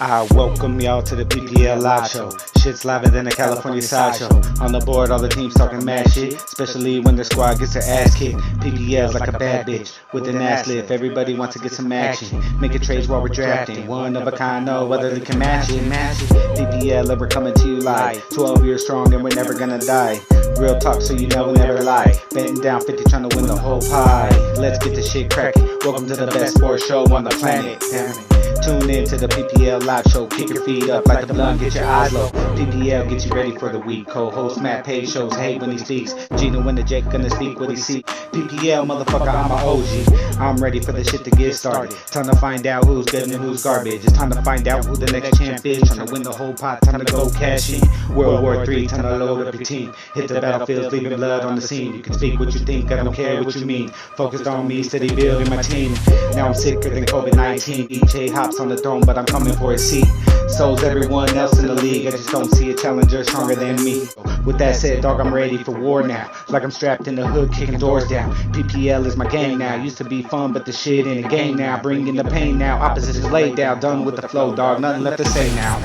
I welcome y'all to the PPL live show. Shit's liver than a California sideshow. On the board, all the teams talking mad shit, especially when the squad gets their ass kicked. PPL's like a bad bitch with an ass lift. Everybody wants to get some action. Making trades while we're drafting. One of a kind, no other they can match it. PPL, we're coming to you live. 12 years strong and we're never gonna die. Real talk, so you know we'll never lie. Betting down 50, trying to win the whole pie. Let's get the shit cracking. Welcome to the best sports show on the planet. Damn it. Tune in to the PPL live show. Kick your feet up like the blunt, get your eyes low. PPL gets you ready for the week. Co-host Matt Page shows hate when he speaks. Geno and the Jake gonna speak what he see. PPL, motherfucker, I'm a OG. I'm ready for the shit to get started. Time to find out who's good and who's garbage. It's time to find out who the next champ is. Trying to win the whole pot, time to go cash in. World War III, time to load up your team. Hit the battlefield, leaving blood on the scene. You can speak what you think, I don't care what you mean. Focused on me, steady building my team. Now I'm sicker than COVID-19. EJ hops on the throne, but I'm coming for a seat. So's everyone else in the league. I just don't see a challenger stronger than me. With that said, dog, I'm ready for war now. Like I'm strapped in the hood, kicking doors down. PPL is my game now. Used to be fun, but the shit in the game now. Bringing the pain now. Oppositions laid down. Done with the flow, dog. Nothing left to say now.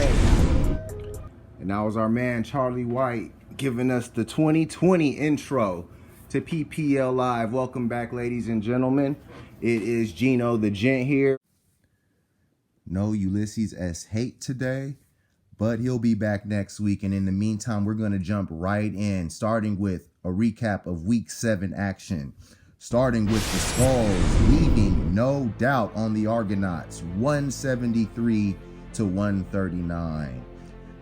And that was our man Charlie White giving us the 2020 intro to PPL Live. Welcome back, ladies and gentlemen. It is Geno the Gent here. No Ulysses S. Hate today, but he'll be back next week. And in the meantime, we're going to jump right in, starting with a recap of Week 7 action. Starting with the Skulls, leaving no doubt on the Argonauts, 173 to 139.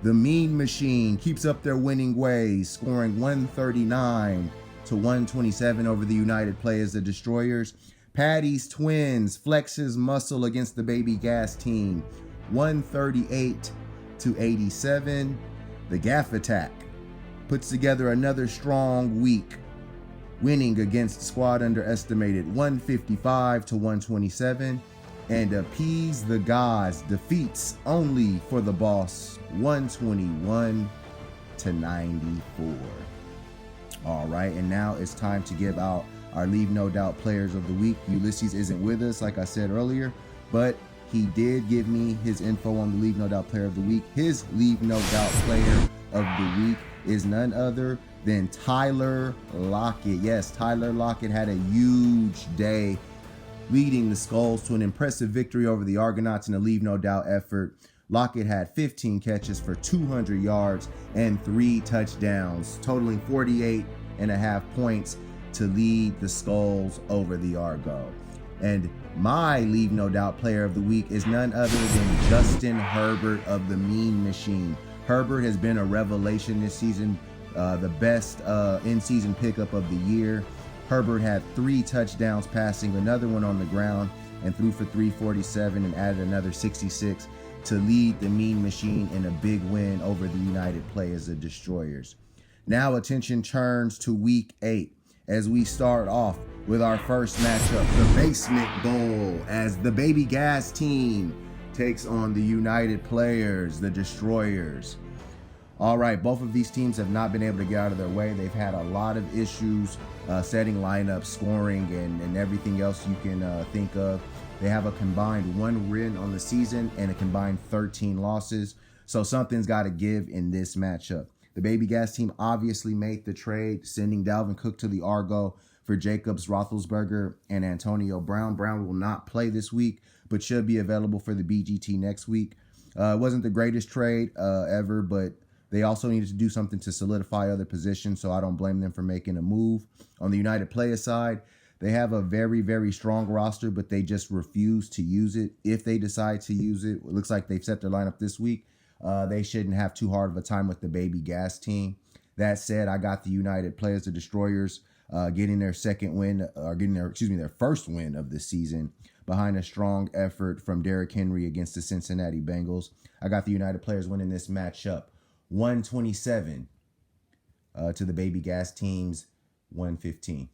The Mean Machine keeps up their winning ways, scoring 139 to 127 over the United Players, the Destroyers. Patty's Twins flexes muscle against the Baby Gas team, 138 to 87. The GAFF Attack puts together another strong week, winning against the squad underestimated, 155 to 127. And Appease the Gods defeats Only for the Boss, 121 to 94. All right, and now it's time to give out our Leave No Doubt Players of the Week. Ulysses isn't with us, like I said earlier, but he did give me his info on the Leave No Doubt Player of the Week. His Leave No Doubt Player of the Week is none other than Tyler Lockett. Yes, Tyler Lockett had a huge day, leading the Skulls to an impressive victory over the Argonauts in a Leave No Doubt effort. Lockett had 15 catches for 200 yards and 3 touchdowns, totaling 48.5 points to lead the Skulls over the Argo. And my Leave No Doubt Player of the Week is none other than Justin Herbert of the Mean Machine. Herbert has been a revelation this season, the best in-season pickup of the year. Herbert had 3 touchdowns passing, another one on the ground, and threw for 347 and added another 66 to lead the Mean Machine in a big win over the United Players, the Destroyers. Now attention turns to Week 8 as we start off with our first matchup, the Basement Bowl, as the Baby Gas team takes on the United Players, the Destroyers. All right, both of these teams have not been able to get out of their way. They've had a lot of issues setting lineups, scoring, and everything else you can think of. They have a combined 1 win on the season and a combined 13 losses. So something's got to give in this matchup. The Baby Gas team obviously made the trade, sending Dalvin Cook to the Argo for Jacobs, Roethlisberger, and Antonio Brown. Brown will not play this week, but should be available for the BGT next week. It wasn't the greatest trade ever, but they also needed to do something to solidify other positions, so I don't blame them for making a move. On the United Player side, they have a very, very strong roster, but they just refuse to use it. If they decide to use it, it looks like they've set their lineup this week. They shouldn't have too hard of a time with the Baby Gas team. That said, I got the United Players, the Destroyers, getting their their first win of the season behind a strong effort from Derrick Henry against the Cincinnati Bengals. I got the United Players winning this matchup 127 to the Baby Gas team's 115.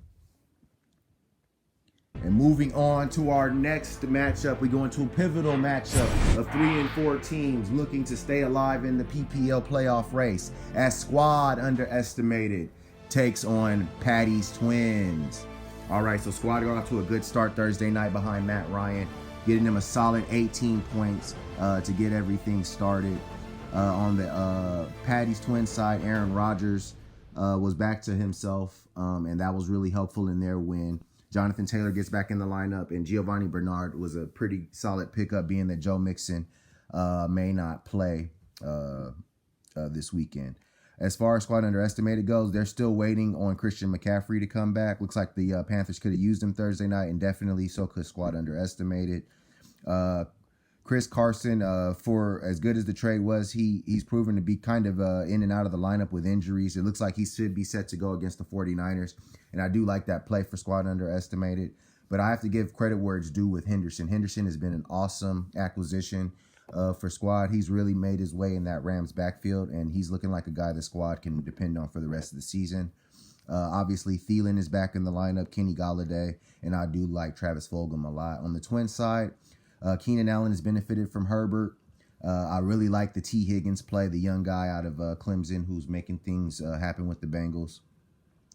And moving on to our next matchup, we go into a pivotal matchup of 3 and 4 teams looking to stay alive in the PPL playoff race as Squad Underestimated takes on Patty's Twins. All right, so Squad got off to a good start Thursday night behind Matt Ryan, getting them a solid 18 points to get everything started. On the Patty's twin side, Aaron Rodgers was back to himself, and that was really helpful in their win. Jonathan Taylor gets back in the lineup, and Giovanni Bernard was a pretty solid pickup, being that Joe Mixon may not play this weekend. As far as squad underestimated goes, they're still waiting on Christian McCaffrey to come back. Looks like the Panthers could have used him Thursday night, and definitely so could squad underestimated. Chris Carson, for as good as the trade was, he's proven to be kind of in and out of the lineup with injuries. It looks like he should be set to go against the 49ers, and I do like that play for squad underestimated. But I have to give credit where it's due with Henderson. Henderson has been an awesome acquisition for squad. He's really made his way in that Rams backfield, and he's looking like a guy the squad can depend on for the rest of the season. Obviously, Thielen is back in the lineup, Kenny Golladay, and I do like Travis Fulgham a lot. On the Twins side, Keenan Allen has benefited from Herbert. I really like the T. Higgins play, the young guy out of Clemson who's making things happen with the Bengals.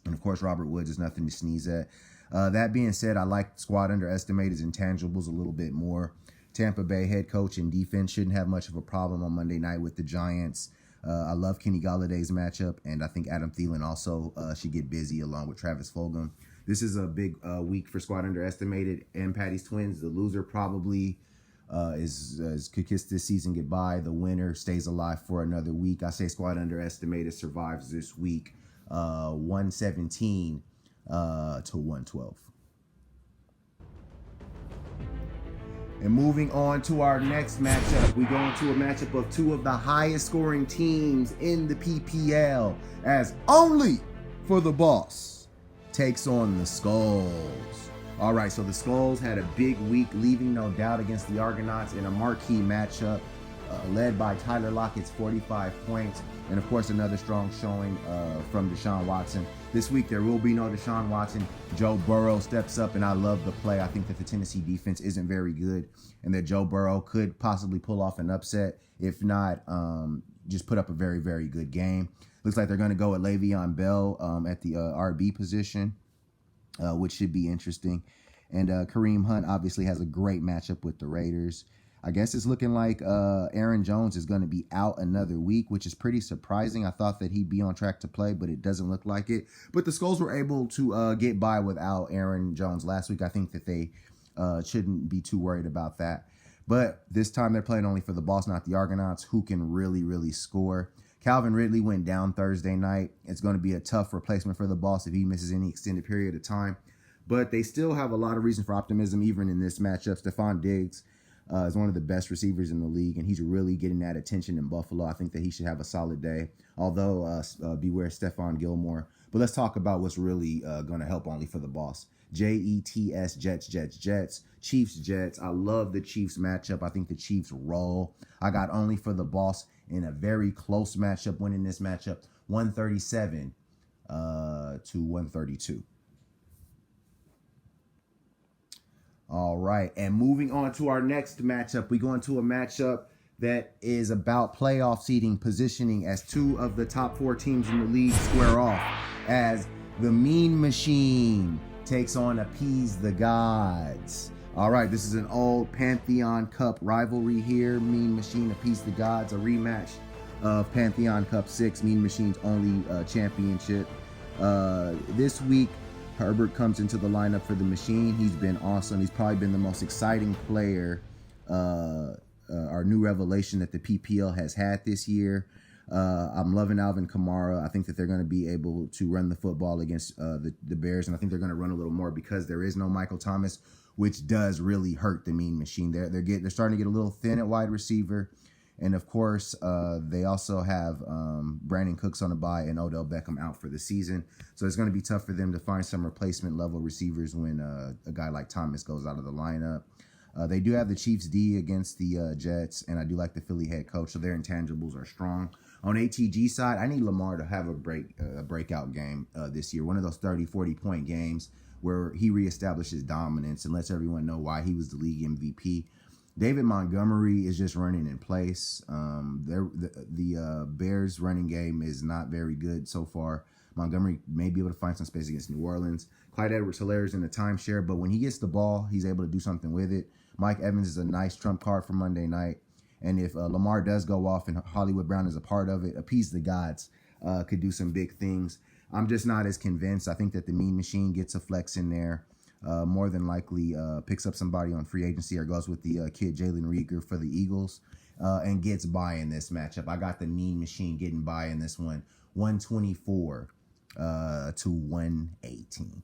And, of course, Robert Woods is nothing to sneeze at. That being said, I like squad underestimated intangibles a little bit more. Tampa Bay head coach and defense shouldn't have much of a problem on Monday night with the Giants. I love Kenny Galladay's matchup, and I think Adam Thielen also should get busy along with Travis Fulgham. This is a big week for squad underestimated and Patty's Twins. The loser probably could kiss this season goodbye. The winner stays alive for another week. I say squad underestimated survives this week, 117 to 112. And moving on to our next matchup, we go into a matchup of two of the highest scoring teams in the PPL, as Only for the Boss takes on the Skulls. All right, so the Skulls had a big week, leaving no doubt against the Argonauts in a marquee matchup, led by Tyler Lockett's 45 points, and of course another strong showing from Deshaun Watson. This week there will be no Deshaun Watson. Joe Burrow steps up, and I love the play. I think that the Tennessee defense isn't very good, and that Joe Burrow could possibly pull off an upset, if not just put up a very, very good game. Looks like they're going to go with Le'Veon Bell at the RB position, which should be interesting. And Kareem Hunt obviously has a great matchup with the Raiders. I guess it's looking like Aaron Jones is going to be out another week, which is pretty surprising. I thought that he'd be on track to play, but it doesn't look like it. But the Skulls were able to get by without Aaron Jones last week. I think that they shouldn't be too worried about that. But this time they're playing only for the Boss, not the Argonauts, who can really, really score. Calvin Ridley went down Thursday night. It's going to be a tough replacement for the Boss if he misses any extended period of time. But they still have a lot of reason for optimism, even in this matchup. Stephon Diggs is one of the best receivers in the league, and he's really getting that attention in Buffalo. I think that he should have a solid day, although beware Stephon Gilmore. But let's talk about what's really going to help Only for the Boss. Jets, Jets, Chiefs, Jets. I love the Chiefs matchup. I think the Chiefs roll. I got Only for the Boss in a very close matchup, winning this matchup 137 to 132. All right, and moving on to our next matchup, we go into a matchup that is about playoff seeding, positioning, as two of the top four teams in the league square off, as the Mean Machine takes on Appease the Gods. All right, this is an old Pantheon Cup rivalry here. Mean Machine, Appease the Gods, a rematch of Pantheon Cup 6, Mean Machine's only championship. This week, Herbert comes into the lineup for the Machine. He's been awesome. He's probably been the most exciting player, our new revelation that the PPL has had this year. I'm loving Alvin Kamara. I think that they're going to be able to run the football against the Bears, and I think they're going to run a little more because there is no Michael Thomas, which does really hurt the Mean Machine. They're starting to get a little thin at wide receiver. And, of course, they also have Brandon Cooks on a bye and Odell Beckham out for the season. So it's going to be tough for them to find some replacement-level receivers when a guy like Thomas goes out of the lineup. They do have the Chiefs D against the Jets, and I do like the Philly head coach, so their intangibles are strong. On ATG side, I need Lamar to have a breakout game this year, one of those 30, 40-point games where he reestablishes dominance and lets everyone know why he was the league MVP. David Montgomery is just running in place. The Bears running game is not very good so far. Montgomery may be able to find some space against New Orleans. Clyde Edwards-Helaire is in the timeshare, but when he gets the ball, he's able to do something with it. Mike Evans is a nice trump card for Monday night. And if Lamar does go off and Hollywood Brown is a part of it, Appease the Gods could do some big things. I'm just not as convinced. I think that the Mean Machine gets a flex in there. More than likely picks up somebody on free agency or goes with the kid Jalen Reagor for the Eagles and gets by in this matchup. I got the Mean Machine getting by in this one, 124 to 118.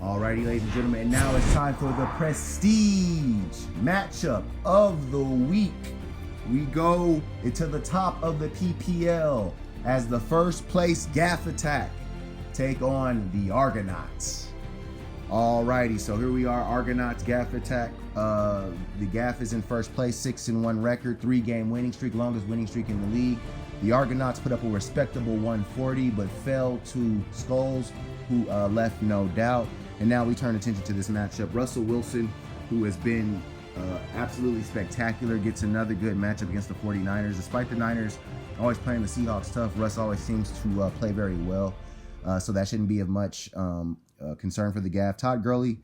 Alrighty, ladies and gentlemen, and now it's time for the prestige matchup of the week. We go into the top of the PPL as the first place GAFF attack take on the Argonauts. Alrighty, so here we are, Argonauts GAFF attack. The GAFF is in first place, 6-1 record, 3-game winning streak, longest winning streak in the league. The Argonauts put up a respectable 140, but fell to Skulls, who left no doubt. And now we turn attention to this matchup. Russell Wilson, who has been absolutely spectacular, gets another good matchup against the 49ers. Despite the Niners always playing the Seahawks tough, Russ always seems to play very well. So that shouldn't be of much concern for the GAFF. Todd Gurley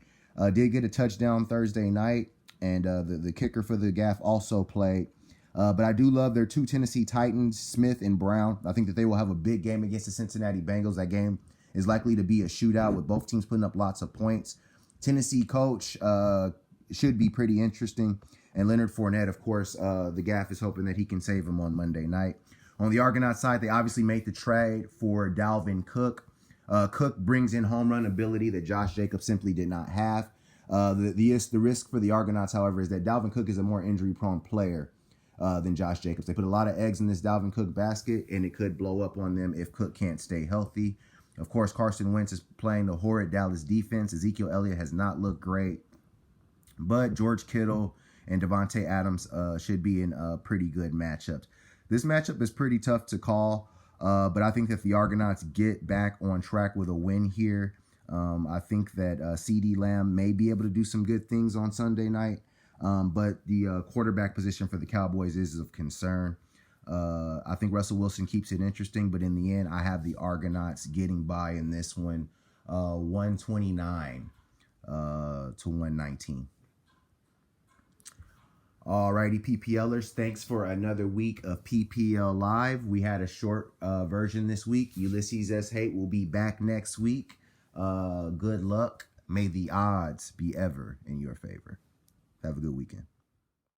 did get a touchdown Thursday night, and the kicker for the GAFF also played. But I do love their two Tennessee Titans, Smith and Brown. I think that they will have a big game against the Cincinnati Bengals. That game is likely to be a shootout with both teams putting up lots of points. Tennessee coach should be pretty interesting. And Leonard Fournette, of course, the GAFF is hoping that he can save him on Monday night. On the Argonaut side, they obviously made the trade for Dalvin Cook. Cook brings in home run ability that Josh Jacobs simply did not have. The risk for the Argonauts, however, is that Dalvin Cook is a more injury-prone player than Josh Jacobs. They put a lot of eggs in this Dalvin Cook basket, and it could blow up on them if Cook can't stay healthy. Of course, Carson Wentz is playing the horrid Dallas defense. Ezekiel Elliott has not looked great. But George Kittle and Devontae Adams should be in pretty good matchups. This matchup is pretty tough to call, but I think that the Argonauts get back on track with a win here. I think that CeeDee Lamb may be able to do some good things on Sunday night, but the quarterback position for the Cowboys is of concern. I think Russell Wilson keeps it interesting, but in the end, I have the Argonauts getting by in this one, 129 to 119. Alrighty, PPLers, thanks for another week of PPL Live. We had a short version this week. Ulysses S. Hate will be back next week. Good luck. May the odds be ever in your favor. Have a good weekend.